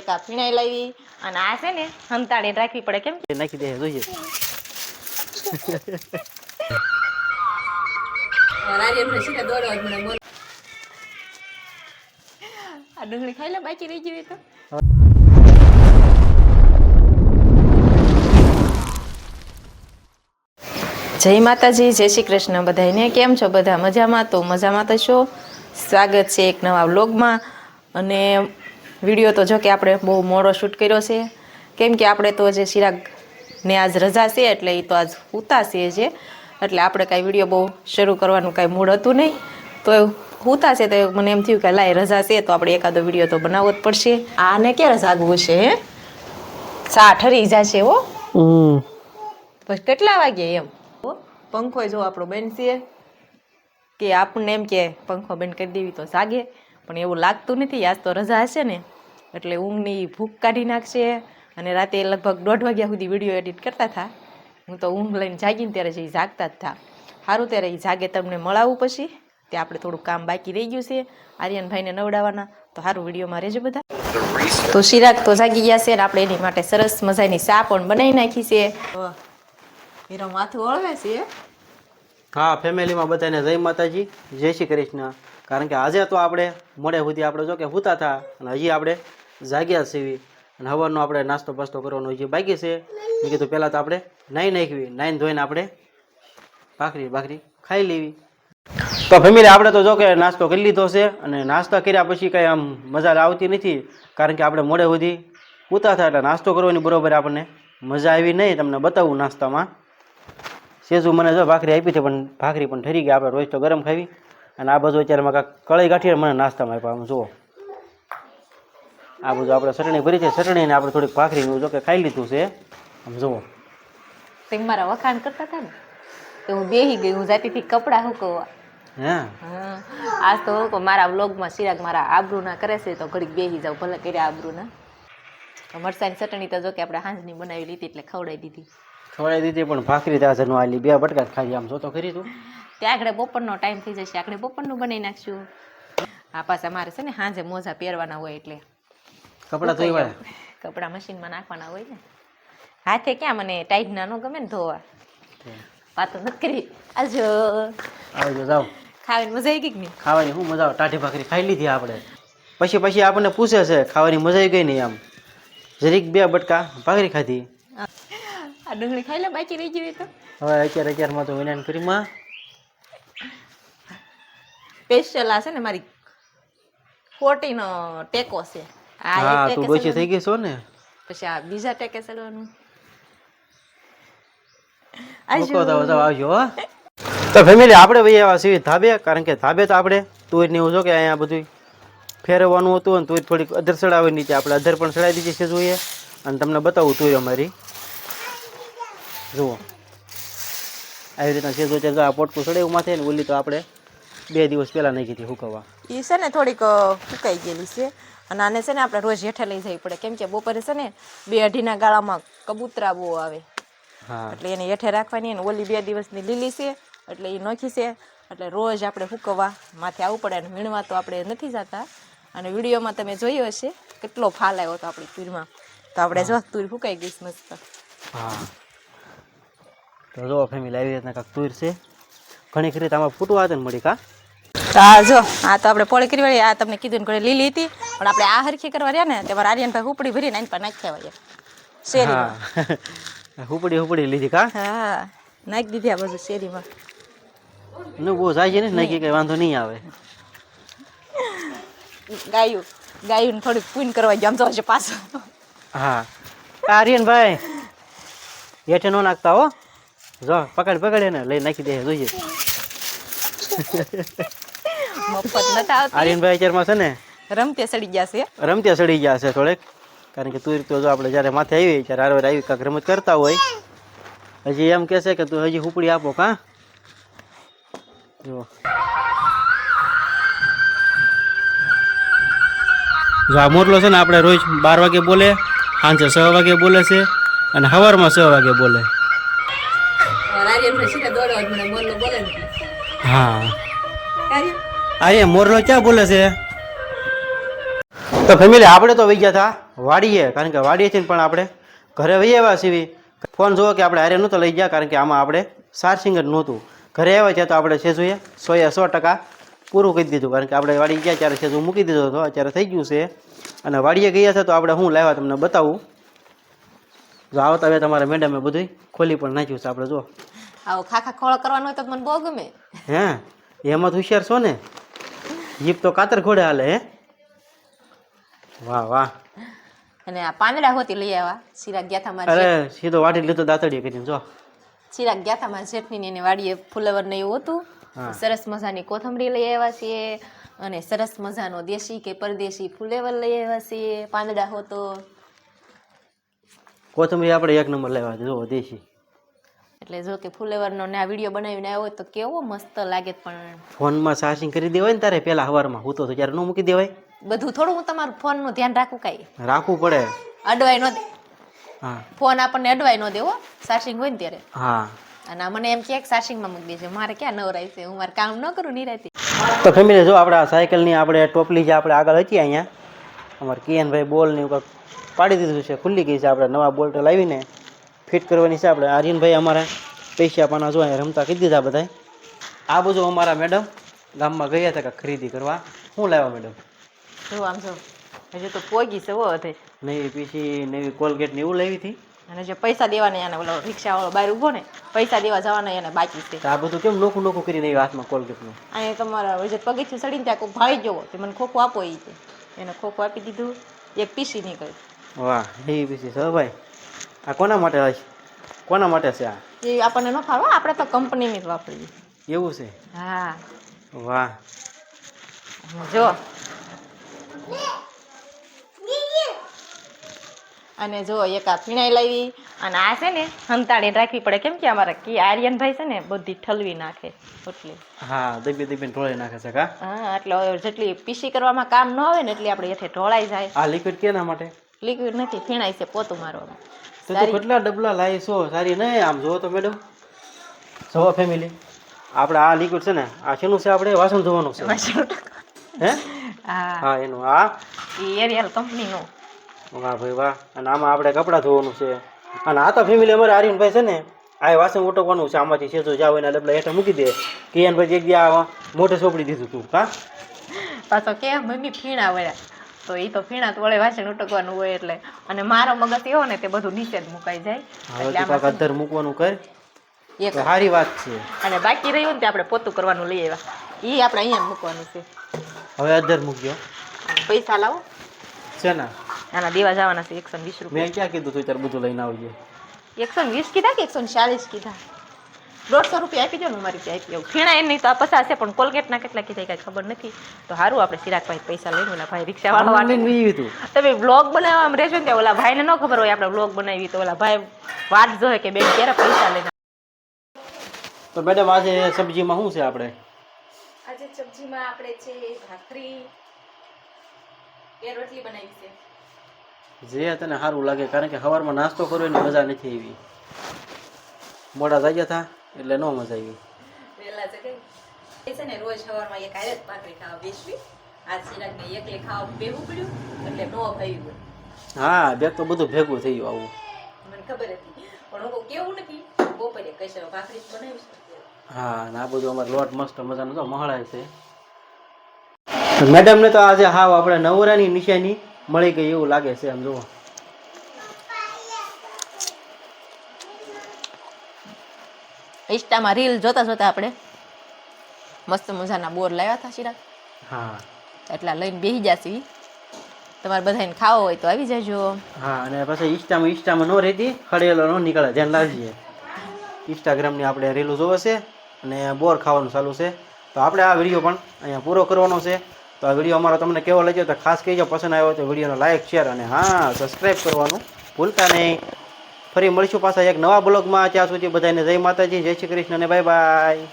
એક આ ફીણાઈ લાવી અને આ છે ને હંતાડી રાખવી પડે કેમ નાખી દે જોઈએ આ ડુંગળી ખાઈ લે બાકી રહી ગઈ તો જય માતાજી, જય શ્રી કૃષ્ણ બધાને. કેમ છો બધા? મજામાં? તો મજામાં તો છો. સ્વાગત છે એક નવા વ્લોગમાં. અને વિડીયો તો જો કે આપણે બહુ મોડો શૂટ કર્યો છે, કેમ કે આપણે તો જે ચિરાગને આજ રજા છે એટલે એ તો આજ ઉતાશે છે, એટલે આપણે કાંઈ વિડીયો બહુ શરૂ કરવાનું કાંઈ મૂડ હતું નહીં. તો ઉતાશે તો મને એમ થયું કે લાય રજા છે તો આપણે એકાદો વિડીયો તો બનાવવો જ પડશે. આને ક્યારે જાગવું છે? હે સા ઠરી જશે હો. પછી કેટલા વાગે એમ પંખો જો આપણો બંધ છે કે આપણને એમ કે પંખો બંધ કરી દેવી તો જાગે, પણ એવું લાગતું નથી. આજ તો રજા હશે ને એટલે ઊંઘની ભૂખ કાઢી નાખશે. અને રાતે લગભગ 1:30 વાગ્યા સુધી વિડીયો એડિટ કરતા હતા. હું તો ઊંઘ લઈને જાગીને ત્યારે જે જાગતા જ હતા. સારું ત્યારે એ જાગે તમને મળાવું પછી. તે આપણે થોડું કામ બાકી રહી ગયું છે આર્યનભાઈને નવડાવવાના, તો સારું વિડીયોમાં રહેજો બધા. તો ચિરાગ તો જાગી ગયા છે ને આપણે એની માટે સરસ મજાની ચા પણ બનાવી નાખી છે. એનો માથું હળવે છે. હા, ફેમિલીમાં બધાને જય માતાજી, જય શ્રી કૃષ્ણ. કારણ કે આજે તો આપણે મોડે સુધી આપણે જો કે સૂતા હતા અને હજી આપણે જાગ્યા છીએ અને સવારનો આપણે નાસ્તો બાસ્તો કરવાનો હજી બાકી છે. મેં કીધું પહેલાં તો આપણે નાહી નાખવી, નાહીને ધોઈને આપણે ભાખરી ખાઈ લેવી. તો ફેમિલી આપણે તો જો કે નાસ્તો કરી લીધો છે અને નાસ્તા કર્યા પછી કંઈ આમ મજા આવતી નથી, કારણ કે આપણે મોડે સુધી સૂતા હતા એટલે નાસ્તો કરવાની બરોબર આપણને મજા આવી નહીં. તમને બતાવું નાસ્તામાં સેજુ મને જો ભાખરી આપી છે, પણ ભાખરી પણ ઠરી ગઈ. આપણે રોજ તો ગરમ ખાવી અને આ બધું અત્યારમાં કાંઈક કળી ગાંઠી મને નાસ્તામાં આપ્યા. આમ જુઓ આ બધું આપણે ચટણી ભરી છે, ચટણીને આપણે થોડીક ભાખરીનું જો કે ખાઈ લીધું છે. આમ જુઓ તમે મારા વખાણ કરતા હતા ને તો હું બેહી ગઈ. હું જાતી હતી કપડાં સુકવવા. હે આજ તો હું મારા વ્લોગમાં ચિરાગ મારા આબરૂના કરે છે તો ઘડીક બેહી જાવ, ભલે કર્યા આબરૂના. મરચાની ચટણી તો જો કે આપણે હાંજની બનાવી લીધી એટલે ખવડાવી દીધી. પણ ભાખરી ત્યાં જનું આલી 2 બટકા ખાઈ. આમ જો તો ખરી તું ત્યાં આગળ બપોરનો ટાઈમ થઈ જશે, આપણે બપોરનું બનાવી નાખશું. આ પાછા મારે છે ને સાંજે મોજા પહેરવાના હોય એટલે કપડાં ધોઈ કપડાં મશીનમાં નાખવાના હોય ને. હાથે ક્યાં મને ટાઈટ ના ન ગમે ને ધોવા. વાતો નથી કરી. આવજો જાઓ. ખાવાની મજા આવી ગઈ કે નહીં? ખાવાની શું મજા આવે? ટાઢી ભાખરી ખાઈ લીધી આપણે. પછી આપણને પૂછે છે ખાવાની મજા આવી ગઈ નહીં? આમ જરીક 2 બટકા ભાખરી ખાધી. આ ડુંગળી ખાઈ લે બાકી રહી ગઈ તો હવે અત્યારમાં તો વિનાન કરીમાં સ્પેશિયલ આ છે ને મારી 40 નો ટેકો છે. હા, તું ડોશી થઈ ગઈ છો ને. પછી આ બીજા ટેકે ચડવાનું. આવજો. તો ફેમિલી આપણે ભાઈ એવા સીવી ધાબે, કારણ કે ધાબે તો આપણે તુર ને એવું જો કે અહીંયા બધું ફેરવવાનું હતું અને તુર થોડીક અધર ચડાવી નીચે આપણે અધર પણ ચડાવી દીધી છે જોઈએ. અને તમને બતાવું તુર અમારી જુઓ આવી રીતના છે. જો આ પોટકું ચડાવ્યું માથે ને ઓલી તો આપણે 2 દિવસ પહેલાં નાખી હતી સુકવવા. એ છે ને થોડીક ફૂંકાઈ ગયેલી છે અને આને છે ને આપણે રોજ હેઠે લઈ જવી પડે, કેમ કે બપોરે છે ને 2-2.5 ગાળામાં કબૂતરા બહુ આવે. હા, એટલે એને હેઠે રાખવાની. અને ઓલી 2 દિવસની લીલી છે એટલે એ નોખી છે, એટલે રોજ આપણે ફૂંકવા માથે આવવું પડે. અને વીણવા તો આપણે નથી જતા. અને વિડીયોમાં તમે જોયો હશે કેટલો ફાલ આવ્યો હતો આપણી તુરમાં. તો આપણે જો તુર ફૂંકાઈ ગઈ મસ્ત. હા, તો જો ફેમિલી આવી રીતના કાંક તુર છે. ઘણી ખરી આમાં ફૂટવા હતા ને મળી કા. હા જો આ તો આપણે પોળી કરી વાળી. આ તમને કીધું ને ઘણી લીલી હતી, પણ આપણે આ હરખી કરવા રહ્યા ને તમારા આર્યનભાઈ હુપડી ભરીને આની પર નાખ્યા હોય શેરીમાં. હુપડી લીધી કા. હા, નાખી દીધી આ બધું શેરીમાં. બહુ જાય છે ને, નાખી કઈ વાંધો નહીં આવે. ગાયું થોડીક પૂન કરવા ગયો આમ તો છે પાછો. હા, આર્યનભાઈ હેઠે ન નાખતા હો. જો પકડે ને લઈ નાખી દે જોઈએ. મફત નતા આવતી. આર્યનભાઈ અત્યારમાં છે ને રમતે સડી ગયા છે થોડેક, કારણ કે તું તો જો આપણે જ્યારે માથે આવી ત્યારે હારવાર આવી કાંક રમત કરતા હોય. હજી એમ કહેશે કે તું હજી હુપડી આપો કા. જો આ મોરલો છે ને આપણે રોજ 12 વાગે બોલે, સાંજે 6 વાગે બોલે છે અને સવારમાં 6 વાગે બોલે. હા, અરે મોરલો ક્યાં બોલે છે? તો ફેમિલી આપણે તો વહી ગયા હતા વાડીએ, કારણ કે વાડીએથી પણ આપણે ઘરે વહી આવ્યા છીએ. ફોન જુઓ કે આપણે હારે નહોતો લઈ ગયા, કારણ કે આમાં આપણે ચાર્જિંગ જ નહોતું. ઘરે આવ્યા છે તો આપણે સેજુએ 100% પૂરું કરી દીધું, કારણ કે આપણે વાડી ગયા ત્યારે સેજુ મૂકી દીધો હતો. અત્યારે થઈ ગયું છે. અને વાડીએ ગયા છે તો આપણે શું લાવ્યા તમને બતાવું. જો આવતા હવે તમારા મેડમે બધું ખોલી પણ નાખ્યું છે. આપણે જો આવો ખાખા ખોળો કરવાનો હોય તો મને બહુ ગમે. હે એમાં તો હોશિયાર છો ને, જીપ તો કાતર ઘોડે હાલે. હે વાહ વાહ. અને આ પાંદડા હોતી લઈ આવ્યા. ચિરાગ ગયા હતા મારે, અરે સીધો વાટી લીધો દાંતડીએ કરીને. જો ચિરાગ ગયા હતા મારા જેઠની એની વાડીએ ફુલેવર ને એવું હતું. સરસ મજાની કોથમરી લઈ આવ્યા છીએ અને સરસ મજાનો દેશી કે પરદેશી ફુલેવર લઈ આવ્યા છીએ. પાંદડા હોતો કોથમરી આપણે એક નંબર લેવા છે. જો દેશી એટલે જો કે ફુલેવરનો ને આ વિડીયો બનાવીને આવ્યો હોય તો કેવો મસ્ત લાગે. પણ ફોનમાં ચાર્જિંગ કરી દેવાય ને તારે પેલા સવારમાં હું તો ત્યારે ન મૂકી દેવાય. બધું થોડું હું તમારું ફોનનું ધ્યાન રાખું, કાંઈ રાખવું પડે. અડવાય ન દે. હા ફોન આપણને અડવાય ન દેવો ચાર્જિંગ હોય ને ત્યારે. હા અને મને એમ કે ચાર્જિંગમાં મૂકી દેજો, મારે ક્યાં નવરાય છે, હું મારે કામ ન કરું નિરાયથી. તો ફેમિલી જો આપણે આ સાયકલની આપણે ટોપલી જે આપણે આગળ હતી અહીંયા અમારે કિયનભાઈ બોલની ઉપર પાડી દીધું છે, ખુલ્લી ગઈ છે. આપણે નવા બોલ્ટ લાવીને ફિટ કરવાની છે. આપણે આર્યનભાઈ અમારા પૈસા પાના જો અહીંયા રમતા કરી દીધા બધા. આ બધું અમારા મેડમ ગામમાં ગયા હતા કે ખરીદી કરવા. શું લાવ્યા મેડમ? જો આમ જો હજુ તો પોગી છે હો હથે. નવી પીસી નવી કોલગેટ ને એવું લાવી હતી. અને જે પૈસા દેવાના એને ઓલો રિક્ષાવાળો બહાર ઊભો ને પૈસા દેવા જવાના એને બાકી છે. તો આ બધું કેમ નોખું નોખું કરીને આવી હાથમાં કોલગેટનું? અહીંયા તમારા હજુ પગથિયું ચડીને ત્યાં કોઈ ભાઈ ગયો તે મને ખોખું આપો એ છે, એને ખોખું આપી દીધું. એક પીસી નીકળી. વાહ એવી પીસી છે ભાઈ. આ કોના માટે હશે? કોના માટે છે આ? એ આપણને ન ફાવે, આપણે તો કંપનીની જ વાપરીએ. એવું છે? હા વાહ. જો અને જો એક આ ફીણાઈ લાવી. અને આ છે ને હંતાડીને રાખવી પડે, કેમ કે અમારા કી આર્યનભાઈ છે ને બધી ઠલવી નાખે એટલે. હા દબી દબીને ઢોળી નાખે છે કા? હા એટલે જેટલી પીસી કરવામાં કામ ન આવે ને એટલી આપણે હેઠે ઢોળાઈ જાય. આ લિક્વિડ કેના માટે? લિક્વિડ નથી, ફીણાઈ છે પોતું મારવામાં. તો કેટલા ડબલા લાવી છો? સારી નહીં આમ જોવો તો મેડમ. જુઓ ફેમિલી આપણે આ લિક્વિડ છે ને આ શેનું છે? આપણે વાસણ ધોવાનું છે. હે હા હા એનું આ એરિયલ કંપનીનું. વાહ ભાઈ વાહ. અને આમાં આપણે કપડાં ધોવાનું છે. અને આ તો ફેમિલી અમારે આર્યનભાઈ છે ને આ વાસણ ઉટકવાનું છે. આમાંથી સેજો જાવ એના ડબલા હેઠળ મૂકી દે. કિયનભાઈ એક દી આ મોઢે સોંપડી દીધું તું કા? પાછો કે મમ્મી ફીણા વળ્યા, તો એ તો ફીણા વળે વાસણ ઉટકવાનું હોય એટલે. અને મારો મગજ એવો ને તે બધું નીચે જ મુકાઈ જાય. હવે તું કાંઈક અધર મૂકવાનું કર. એક સારી વાત છે. અને બાકી રહ્યું ને તે આપણે પોતું કરવાનું લઈ આવ્યા, એ આપણે અહીંયા મૂકવાનું છે. હવે અધર મૂક્યો. પૈસા લાવો છે ને આના દેવા જવાના છે 120 રૂપિયા. મેં ક્યાં કીધું તું ત્યારે બધું લઈને આવજે? 120 કીધા કે 140 કીધા? 150 રૂપિયા આપી દો ને મારી ત્યાં આપી આવું. ફીણા એમ નહીં તો આ 50 છે, પણ કોલગેટના કેટલા કીધા કાંઈ ખબર નથી. તો સારું આપણે ચિરાગભાઈ પૈસા લઈને ઓલા ભાઈ રિક્ષાવાળા વાળા તમે બ્લોગ બનાવવામાં રહેશો ને ત્યાં ઓલા ભાઈને ન ખબર હોય આપણે બ્લોગ બનાવી, તો ઓલા ભાઈ વાત જોવે કે બેન ક્યારે પૈસા લઈને. તો મેડમ આજે સબ્જીમાં શું છે આપણે? આજે સબ્જીમાં આપણે છે ભાખરી બે રોટલી બનાવી છે. જે તને સારું લાગે, કારણ કે સવારમાં નાસ્તો કરવો એની મજા નથી આવી. મોડા જાગ્યા હતા એટલે ન મજા આવી. વહેલા જગાઈ એ છે ને રોજ સવારમાં એક આયત ભાખરી ખાવા બેસવી. આજ ચિરાગને એકલે ખાવા બેહવું પડ્યું એટલે નો ભાવ્યું હોય. હા બે તો બધું ભેગું થઈ ગયું આવું. મને ખબર હતી પણ હું કેવું નથી બપોરે કઈ છે ભાખરી બનાવી છે. હા અને આ બધું અમારે લોટ મસ્ત મજાનો તો મહળાય છે. મેડમને તો આજે હાવ આપણે નવરાની નિશાની મળી ગઈ એવું લાગે છે. આમ જુઓ ઇન્સ્ટામાં રીલ જોતા જોતા આપણે મસ્ત મજાના બોર લાવ્યા હતા ચિરાગ. હા એટલા લઈને બેસી જશે. તમારે બધાને ખાવો હોય તો આવી જાજો. હા અને પછી ઇન્સ્ટામાં ન રહેતી ખડેલો ન નીકળે, ધ્યાન રાખજે. ઇન્સ્ટાગ્રામની આપણે રીલું જોવે છે અને બોર ખાવાનું ચાલુ છે. તો આપણે આ વિડીયો પણ અહીંયા પૂરો કરવાનો છે. તો આ વિડીયો અમારો તમને કેવો લાગ્યો તો ખાસ કહેજો. પસંદ આવ્યો તો વિડીયોનો લાઇક શેર અને હા સબસ્ક્રાઈબ કરવાનું ભૂલતા નહીં. ફરી મળીશું પાછા એક નવા બ્લોગમાં. ત્યાં સુધી બધાને જય માતાજી, જય શ્રી કૃષ્ણ અને બાય બાય.